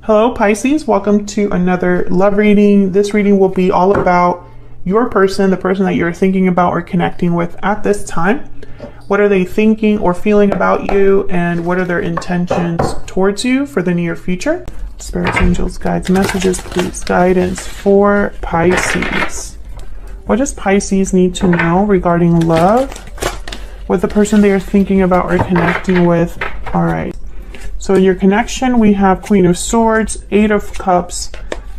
Hello Pisces, welcome to another love reading. This reading will be all about your person, the person that you're thinking about or connecting with at this time. What are they thinking or feeling about you, and what are their intentions towards you for the near future? Spirits, angels, guides, messages, please. Guidance for Pisces. What does Pisces need to know regarding love with the person they are thinking about or connecting with? All right. So in your connection, we have Queen of Swords, Eight of Cups,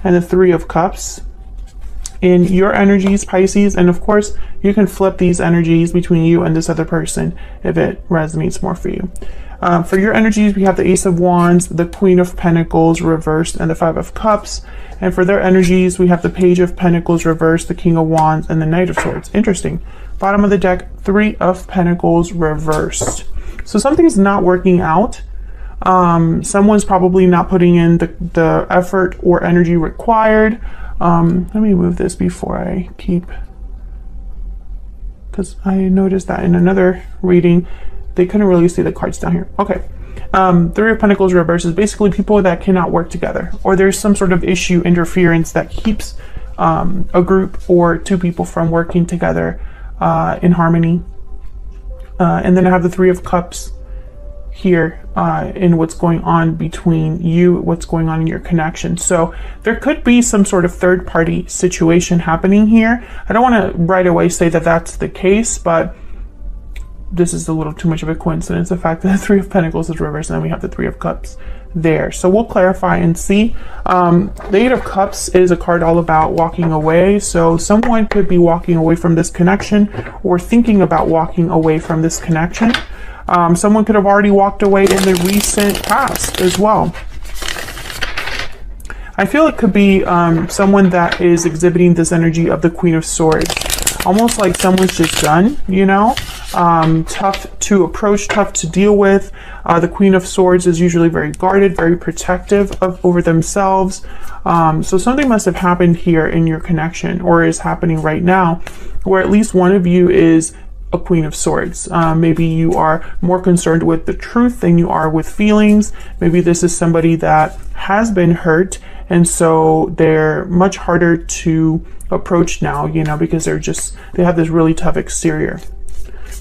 and the Three of Cups. In your energies, Pisces, and of course, you can flip these energies between you and this other person if it resonates more for you. For your energies, we have the Ace of Wands, the Queen of Pentacles reversed, and the Five of Cups. And for their energies, we have the Page of Pentacles reversed, the King of Wands, and the Knight of Swords. Interesting. Bottom of the deck, Three of Pentacles reversed. So something's not working out. Someone's probably not putting in the effort or energy required. Let me move this before I keep, because I noticed that in another reading they couldn't really see the cards down here. Okay. Three of Pentacles reverse is basically people that cannot work together, or there's some sort of issue, interference that keeps a group or two people from working together in harmony. And then I have the Three of Cups here in what's going on between you, what's going on in your connection. So there could be some sort of third party situation happening here. I don't want to right away say that that's the case, but this is a little too much of a coincidence, the fact that the Three of Pentacles is reversed and then we have the Three of Cups there. So we'll clarify and see. The Eight of Cups is a card all about walking away. So someone could be walking away from this connection or thinking about walking away from this connection. Someone could have already walked away in the recent past as well. I feel it could be someone that is exhibiting this energy of the Queen of Swords. Almost like someone's just done, you know? Tough to approach, tough to deal with. The Queen of Swords is usually very guarded, very protective over themselves. So something must have happened here in your connection, or is happening right now, where at least one of you is a Queen of Swords. Maybe you are more concerned with the truth than you are with feelings. Maybe this is somebody that has been hurt, and so they're much harder to approach now, you know, because they have this really tough exterior.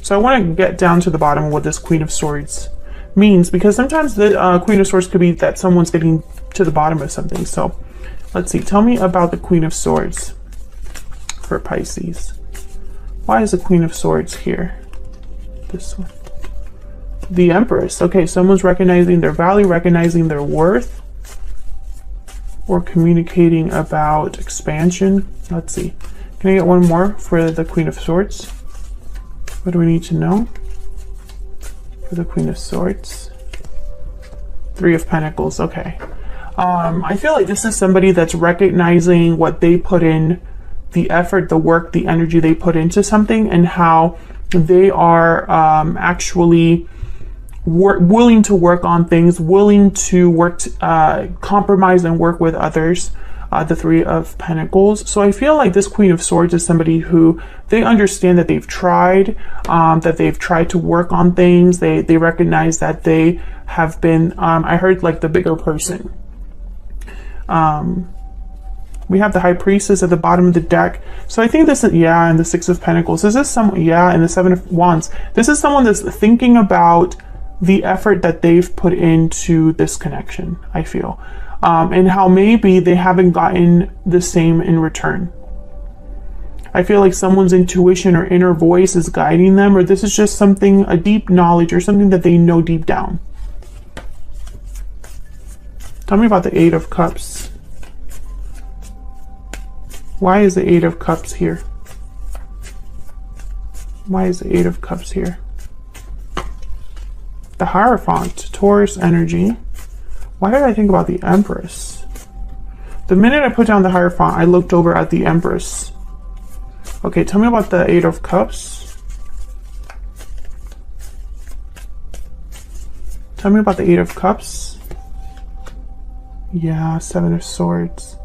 So I want to get down to the bottom of what this Queen of Swords means, because sometimes the Queen of Swords could be that someone's getting to the bottom of something. So let's see. Tell me about the Queen of Swords for Pisces. Why is the Queen of Swords here? This one. The Empress. Okay, someone's recognizing their value, recognizing their worth, or communicating about expansion. Let's see. Can I get one more for the Queen of Swords? What do we need to know for the Queen of Swords? Three of Pentacles. Okay. I feel like this is somebody that's recognizing what they put in, the effort, the work, the energy they put into something, and how they are actually willing to work on things, willing to work, compromise and work with others. The Three of Pentacles. So I feel like this Queen of Swords is somebody who they understand that they've tried to work on things. They recognize that they have been, I heard like the bigger person. We have the High Priestess at the bottom of the deck. So I think this is, and the Six of Pentacles. This is and the Seven of Wands. This is someone that's thinking about the effort that they've put into this connection, I feel. And how maybe they haven't gotten the same in return. I feel like someone's intuition or inner voice is guiding them, or this is just something, a deep knowledge or something that they know deep down. Tell me about the Eight of Cups. Why is the Eight of Cups here? Why is the Eight of Cups here? The Hierophant, Taurus energy. Why did I think about the Empress? The minute I put down the Hierophant, I looked over at the Empress. Okay, tell me about the Eight of Cups. Tell me about the Eight of Cups. Yeah, Seven of Swords.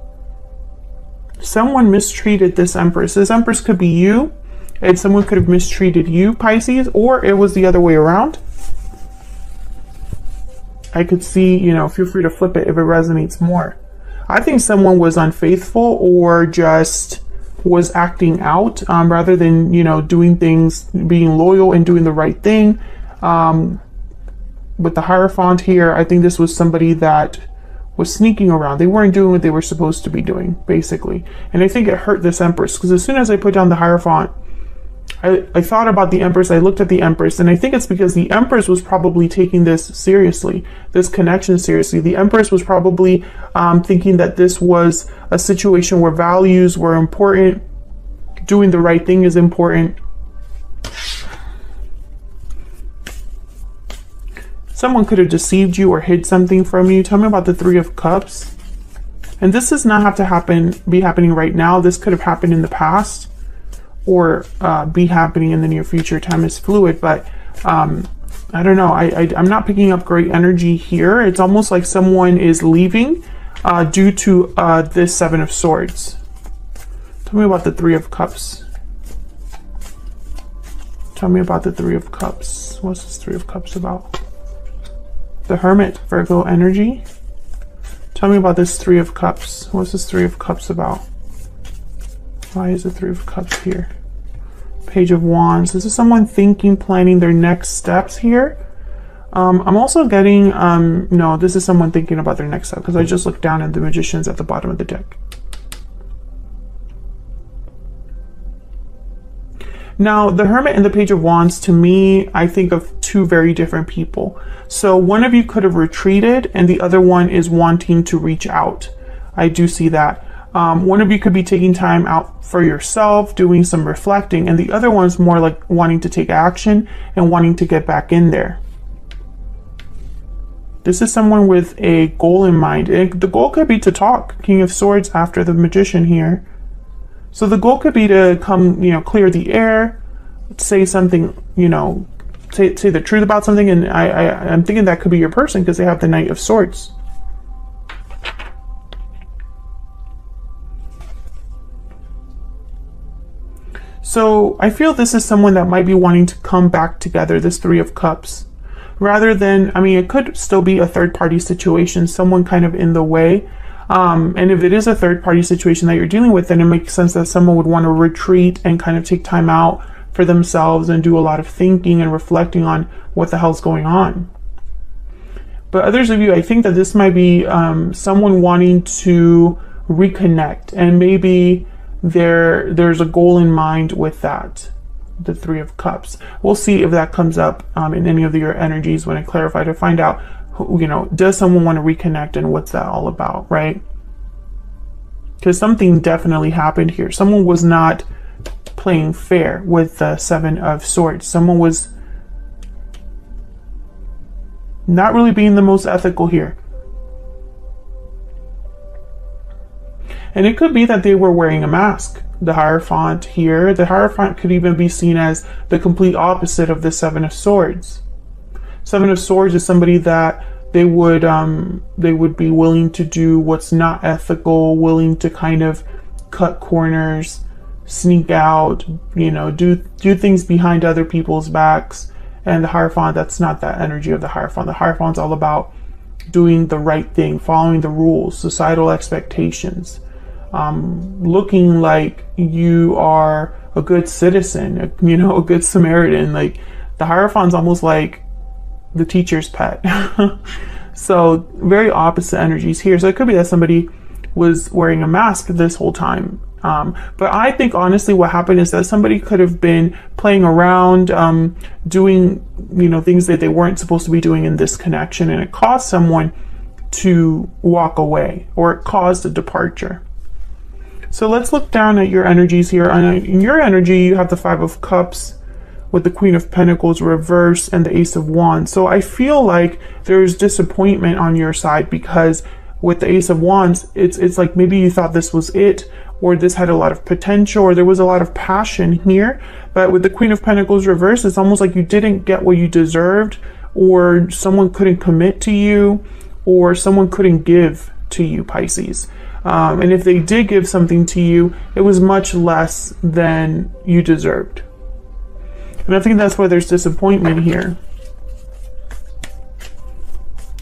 Someone mistreated this Empress. This Empress could be you, and someone could have mistreated you, Pisces, or it was the other way around. I could see, you know, feel free to flip it if it resonates more. I think someone was unfaithful or just was acting out rather than, you know, doing things, being loyal and doing the right thing. With the Hierophant here, I think this was somebody that was sneaking around. They weren't doing what they were supposed to be doing, basically. And I think it hurt this Empress, because as soon as I put down the Hierophant, I thought about the Empress, I looked at the Empress, and I think it's because the Empress was probably taking this seriously, this connection seriously. The Empress was probably thinking that this was a situation where values were important, doing the right thing is important. Someone could have deceived you or hid something from you. Tell me about the Three of Cups. And this does not have to be happening right now. This could have happened in the past or be happening in the near future. Time is fluid, but I don't know. I'm not picking up great energy here. It's almost like someone is leaving due to this Seven of Swords. Tell me about the Three of Cups. Tell me about the Three of Cups. What's this Three of Cups about? The Hermit, Virgo energy. Tell me about this Three of Cups. What's this Three of Cups about? Why is the Three of Cups here? Page of Wands. This is someone thinking, planning their next steps here. I'm also getting, no, this is someone thinking about their next step, because I just looked down at the Magicians at the bottom of the deck. Now, the Hermit and the Page of Wands, to me, I think of two very different people. So one of you could have retreated and the other one is wanting to reach out. I do see that. One of you could be taking time out for yourself, doing some reflecting, and the other one's more like wanting to take action and wanting to get back in there. This is someone with a goal in mind. The goal could be to talk. King of Swords after the Magician here. So the goal could be to come, you know, clear the air, say something, you know, say the truth about something. And I'm thinking that could be your person because they have the Knight of Swords. So I feel this is someone that might be wanting to come back together, this Three of Cups. Rather than, I mean, it could still be a third-party situation, someone kind of in the way. And if it is a third-party situation that you're dealing with, then it makes sense that someone would want to retreat and kind of take time out for themselves and do a lot of thinking and reflecting on what the hell's going on. But others of you, I think that this might be someone wanting to reconnect, and maybe there's a goal in mind with that. The Three of Cups. We'll see if that comes up in any of your energies when I clarify, to find out, you know, does someone want to reconnect and what's that all about, right? Because something definitely happened here. Someone was not playing fair with the Seven of Swords. Someone was not really being the most ethical here. And it could be that they were wearing a mask. The Hierophant here, the Hierophant could even be seen as the complete opposite of the Seven of Swords. Seven of Swords is somebody that they would be willing to do what's not ethical, willing to kind of cut corners, sneak out, you know, do things behind other people's backs. And the Hierophant, that's not that energy of the Hierophant. The Hierophant's all about doing the right thing, following the rules, societal expectations. Looking like you are a good citizen, you know, a good Samaritan. Like the Hierophant's almost like the teacher's pet. So very opposite energies here. So it could be that somebody was wearing a mask this whole time. But I think honestly what happened is that somebody could have been playing around, doing, you know, things that they weren't supposed to be doing in this connection, and it caused someone to walk away, or it caused a departure. So let's look down at your energies here. In your energy, you have the Five of Cups with the Queen of Pentacles reversed and the Ace of Wands. So I feel like there's disappointment on your side, because with the Ace of Wands, it's like maybe you thought this was it, or this had a lot of potential, or there was a lot of passion here. But with the Queen of Pentacles reversed, it's almost like you didn't get what you deserved, or someone couldn't commit to you, or someone couldn't give to you, Pisces. And if they did give something to you, it was much less than you deserved. And I think that's why there's disappointment here.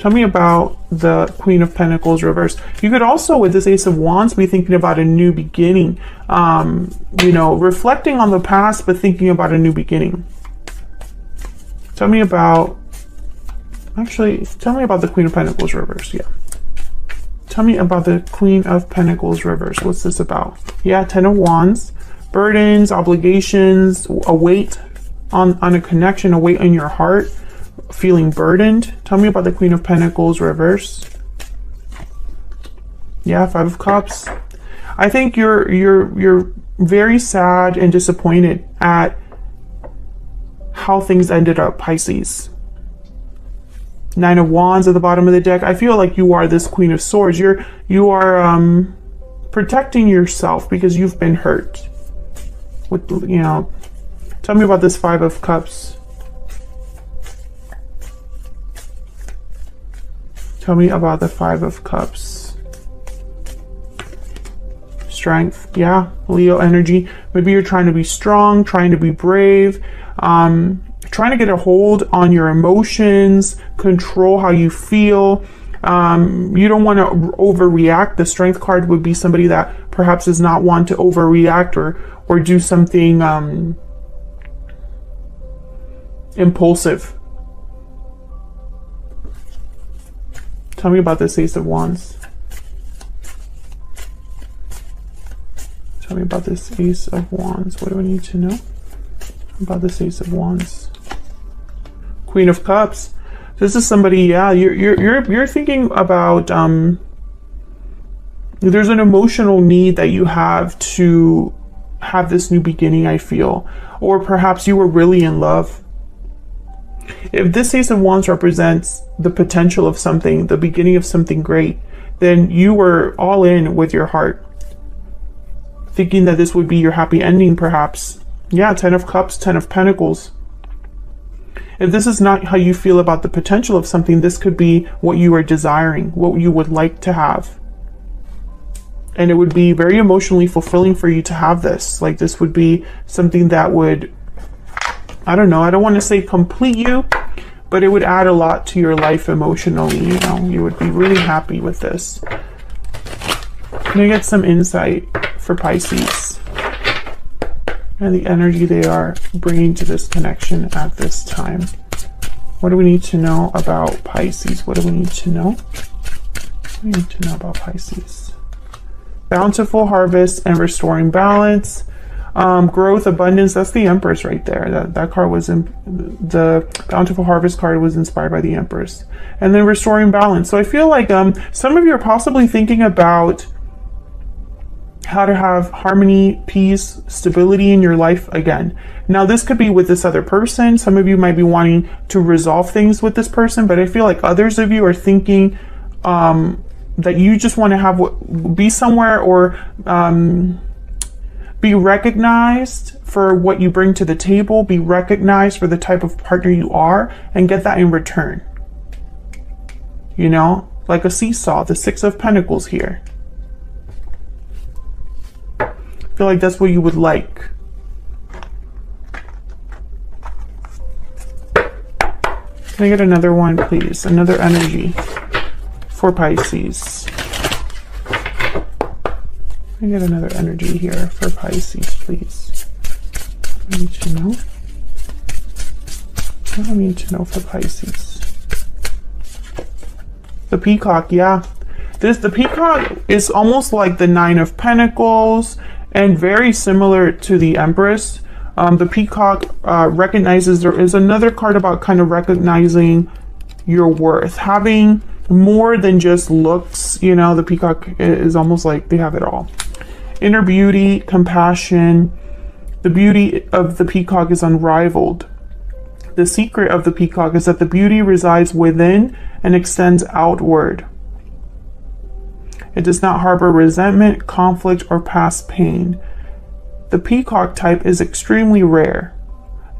Tell me about the Queen of Pentacles reverse. You could also, with this Ace of Wands, be thinking about a new beginning. You know, reflecting on the past, but thinking about a new beginning. Tell me about, actually, tell me about the Queen of Pentacles reverse. Yeah. Tell me about the Queen of Pentacles reverse. What's this about? Yeah, Ten of Wands. Burdens, obligations, a weight on a connection, a weight in your heart. Feeling burdened. Tell me about the Queen of Pentacles reverse. Yeah, Five of Cups. I think you're very sad and disappointed at how things ended up, Pisces. Nine of Wands at the bottom of the deck. I feel like you are this Queen of Swords. You are protecting yourself because you've been hurt. With, you know, tell me about this Five of Cups. Tell me about the Five of Cups. Strength. Yeah, Leo energy. Maybe you're trying to be strong, trying to be brave, trying to get a hold on your emotions, control how you feel. You don't want to overreact. The Strength card would be somebody that perhaps does not want to overreact or do something impulsive. Tell me about this Ace of Wands. Tell me about this Ace of Wands. What do I need to know about this Ace of Wands? Queen of Cups. This is somebody, yeah, you're thinking about there's an emotional need that you have to have this new beginning, I feel. Or perhaps you were really in love. If this Ace of Wands represents the potential of something, the beginning of something great, then you were all in with your heart, thinking that this would be your happy ending, perhaps. Yeah, Ten of Cups, Ten of Pentacles. If this is not how you feel about the potential of something, this could be what you are desiring, what you would like to have. And it would be very emotionally fulfilling for you to have this. Like, this would be something that would, I don't know, I don't want to say complete you, but it would add a lot to your life emotionally. You know, you would be really happy with this. Can I get some insight for Pisces and the energy they are bringing to this connection at this time? What do we need to know about Pisces? What do we need to know? What do we need to know about Pisces? Bountiful harvest and restoring balance. Growth, abundance, that's the Empress right there. That card was in the Bountiful Harvest card was inspired by the Empress. And then restoring balance. So I feel like some of you are possibly thinking about how to have harmony, peace, stability in your life again. Now, this could be with this other person. Some of you might be wanting to resolve things with this person, but I feel like others of you are thinking that you just want to have be somewhere or be recognized for what you bring to the table, be recognized for the type of partner you are, and get that in return. You know, like a seesaw, the Six of Pentacles here. I feel like that's what you would like. Can I get another one, please? Another energy for Pisces. I get another energy here for Pisces, please. I need to know. What do I need to know for Pisces? The Peacock, yeah. The Peacock is almost like the Nine of Pentacles and very similar to the Empress. The Peacock recognizes, there is another card about kind of recognizing your worth, having more than just looks. You know, the Peacock is almost like they have it all. Inner beauty, compassion. The beauty of the Peacock is unrivaled. The secret of the Peacock is that the beauty resides within and extends outward. It does not harbor resentment, conflict, or past pain. The Peacock type is extremely rare.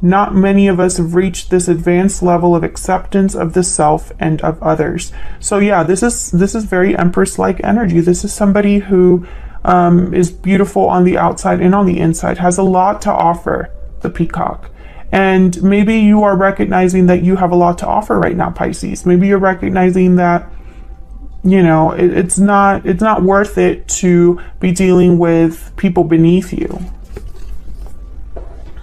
Not many of us have reached this advanced level of acceptance of the self and of others. So yeah, this is very Empress-like energy. This is somebody who is beautiful on the outside and on the inside, has a lot to offer, the Peacock. And maybe you are recognizing that you have a lot to offer right now, Pisces. Maybe you're recognizing that, you know, it's not worth it to be dealing with people beneath you.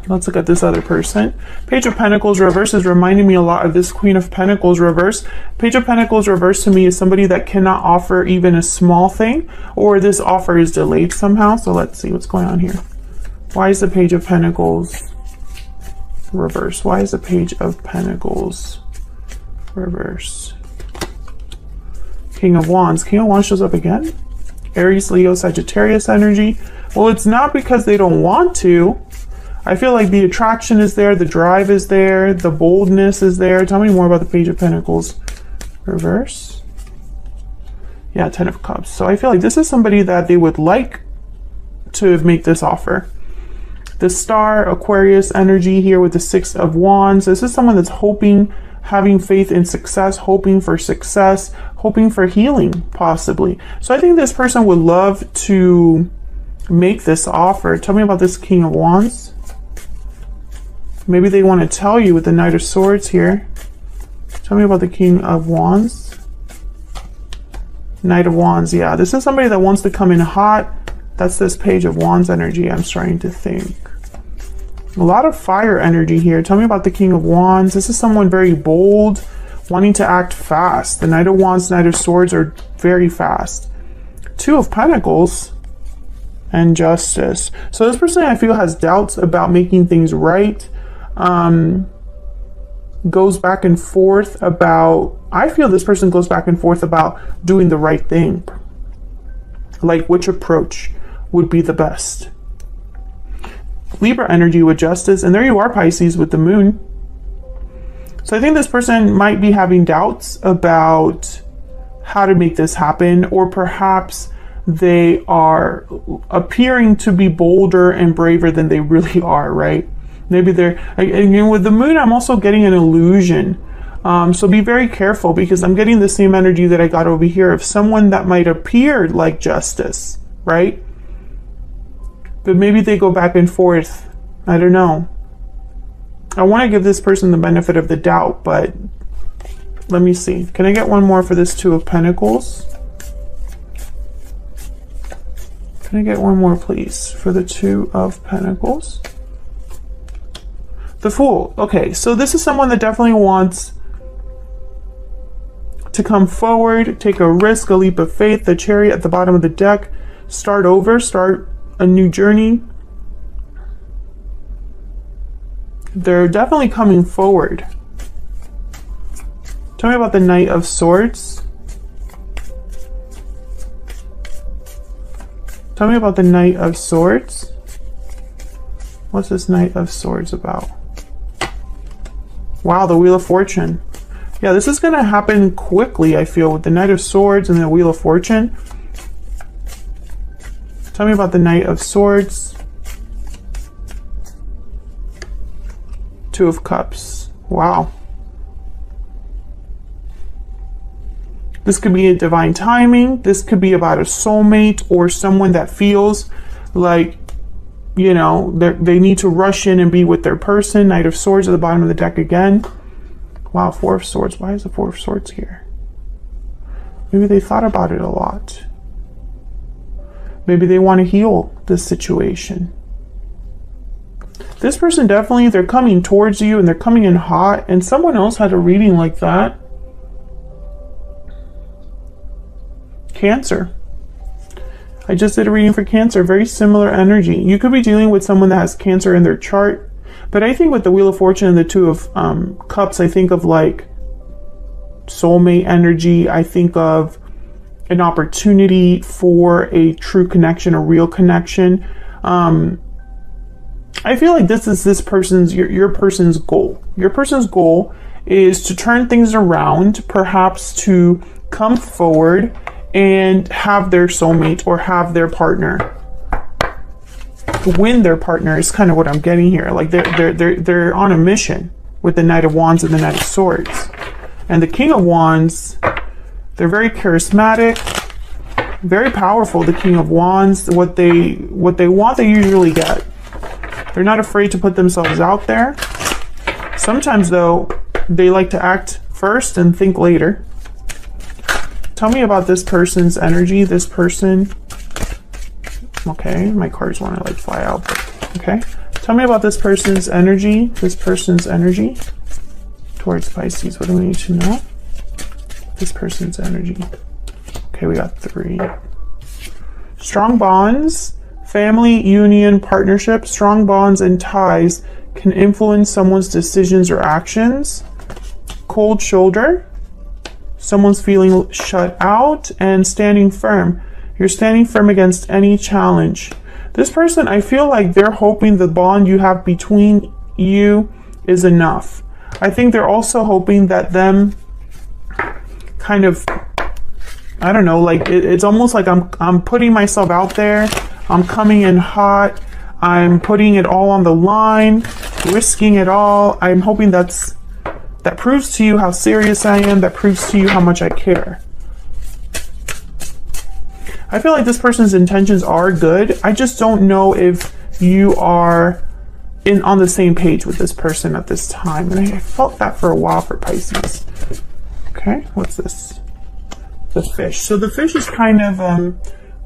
Let's look at this other person. Page of Pentacles reverse is reminding me a lot of this Queen of Pentacles reverse. Page of Pentacles reverse to me is somebody that cannot offer even a small thing, or this offer is delayed somehow. So let's see what's going on here. Why is the Page of Pentacles reverse? Why is the Page of Pentacles reverse? King of Wands. King of Wands shows up again. Aries, Leo, Sagittarius energy. Well, it's not because they don't want to. I feel like the attraction is there, the drive is there, the boldness is there. Tell me more about the Page of Pentacles reverse. Yeah, Ten of Cups. So I feel like this is somebody that they would like to make this offer. The Star, Aquarius energy here with the Six of Wands. This is someone that's hoping, having faith in success, hoping for success, hoping for healing, possibly. So I think this person would love to make this offer. Tell me about this King of Wands. Maybe they want to tell you with the Knight of Swords here. Tell me about the King of Wands. Knight of Wands, yeah. This is somebody that wants to come in hot. That's this Page of Wands energy, I'm starting to think. A lot of fire energy here. Tell me about the King of Wands. This is someone very bold, wanting to act fast. The Knight of Wands, Knight of Swords are very fast. Two of Pentacles and Justice. So this person, I feel, has doubts about making things right. Goes back and forth about, I feel this person goes back and forth about doing the right thing. Like which approach would be the best. Libra energy with Justice, and there you are, Pisces, with the Moon. So I think this person might be having doubts about how to make this happen, or perhaps they are appearing to be bolder and braver than they really are, right? Maybe they're, and with the Moon, I'm also getting an illusion. So be very careful, because I'm getting the same energy that I got over here of someone that might appear like Justice, right? But maybe they go back and forth. I don't know. I want to give this person the benefit of the doubt, but let me see. Can I get one more for this Two of Pentacles? Can I get one more, please, for the Two of Pentacles? The Fool. Okay, so this is someone that definitely wants to come forward, take a risk, a leap of faith. The Chariot at the bottom of the deck. Start over, start a new journey. They're definitely coming forward. Tell me about the Knight of Swords. Tell me about the Knight of Swords. What's this Knight of Swords about? Wow, the Wheel of Fortune. Yeah, this is going to happen quickly, I feel, with the Knight of Swords and the Wheel of Fortune. Tell me about the Knight of Swords. Two of Cups. Wow. This could be a divine timing. This could be about a soulmate or someone that feels like, you know, they need to rush in and be with their person. Knight of Swords at the bottom of the deck again. Wow, Four of Swords. Why is the Four of Swords here? Maybe they thought about it a lot. Maybe they want to heal this situation. This person definitely, they're coming towards you and they're coming in hot, and someone else had a reading like that. Cancer. I just did a reading for Cancer. Very similar energy. You could be dealing with someone that has Cancer in their chart. But I think with the Wheel of Fortune and the Two of Cups, I think of like soulmate energy. I think of an opportunity for a true connection, a real connection. I feel like this is this person's, your person's goal. Your person's goal is to turn things around, perhaps to come forward and have their soulmate or have their partner. Win their partner is kind of what I'm getting here. Like they're on a mission with the Knight of Wands and the Knight of Swords. And the King of Wands, they're very charismatic, very powerful. The King of Wands, what they want, they usually get. They're not afraid to put themselves out there. Sometimes though, they like to act first and think later. Tell me about this person's energy, this person. Okay, my cards want to like fly out, but okay. Tell me about this person's energy, towards Pisces. What do we need to know? This person's energy. Okay, we got 3. Strong bonds, family, union, partnership, strong bonds and ties can influence someone's decisions or actions. Cold shoulder, someone's feeling shut out, and standing firm. You're standing firm against any challenge. This person, I feel like they're hoping the bond you have between you is enough. I think they're also hoping that them kind of, I don't know, like it's almost like I'm putting myself out there. I'm coming in hot. I'm putting it all on the line, risking it all. I'm hoping that proves to you how serious I am. That proves to you how much I care. I feel like this person's intentions are good. I just don't know if you are on the same page with this person at this time. And I felt that for a while for Pisces. Okay, what's this? The fish. So the fish is kind of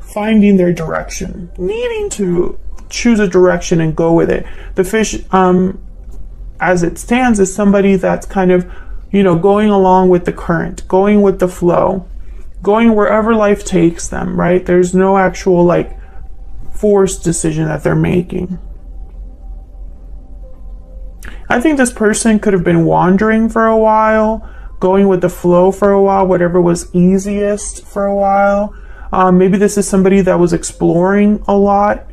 finding their direction, needing to choose a direction and go with it. The fish, as it stands, is somebody that's kind of, going along with the current, going with the flow, going wherever life takes them, right? There's no actual like forced decision that they're making. I think this person could have been wandering for a while, going with the flow for a while, whatever was easiest for a while. Maybe this is somebody that was exploring a lot,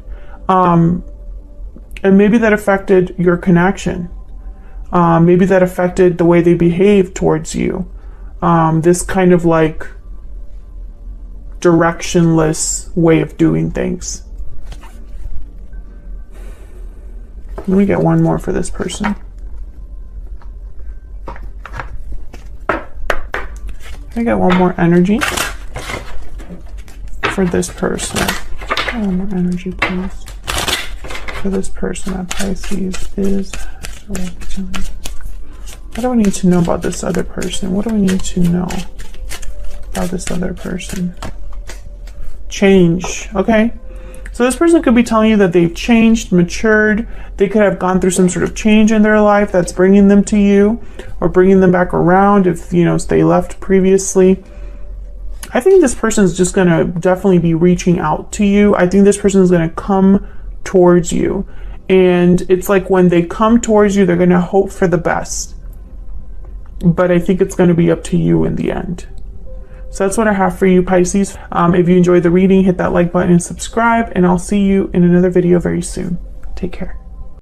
and maybe that affected your connection. Maybe that affected the way they behave towards you. This kind of like directionless way of doing things. Let me get one more for this person. Let me get one more energy for this person. One more energy, please. For this person at Pisces is... What do we need to know about this other person? What do we need to know about this other person? Change. Okay. So this person could be telling you that they've changed, matured. They could have gone through some sort of change in their life that's bringing them to you or bringing them back around if, they left previously. I think this person is just going to definitely be reaching out to you. I think this person is going to come towards you. And it's like when they come towards you, they're going to hope for the best. But I think it's going to be up to you in the end. So that's what I have for you, Pisces. If you enjoyed the reading, hit that like button and subscribe, and I'll see you in another video very soon. Take care.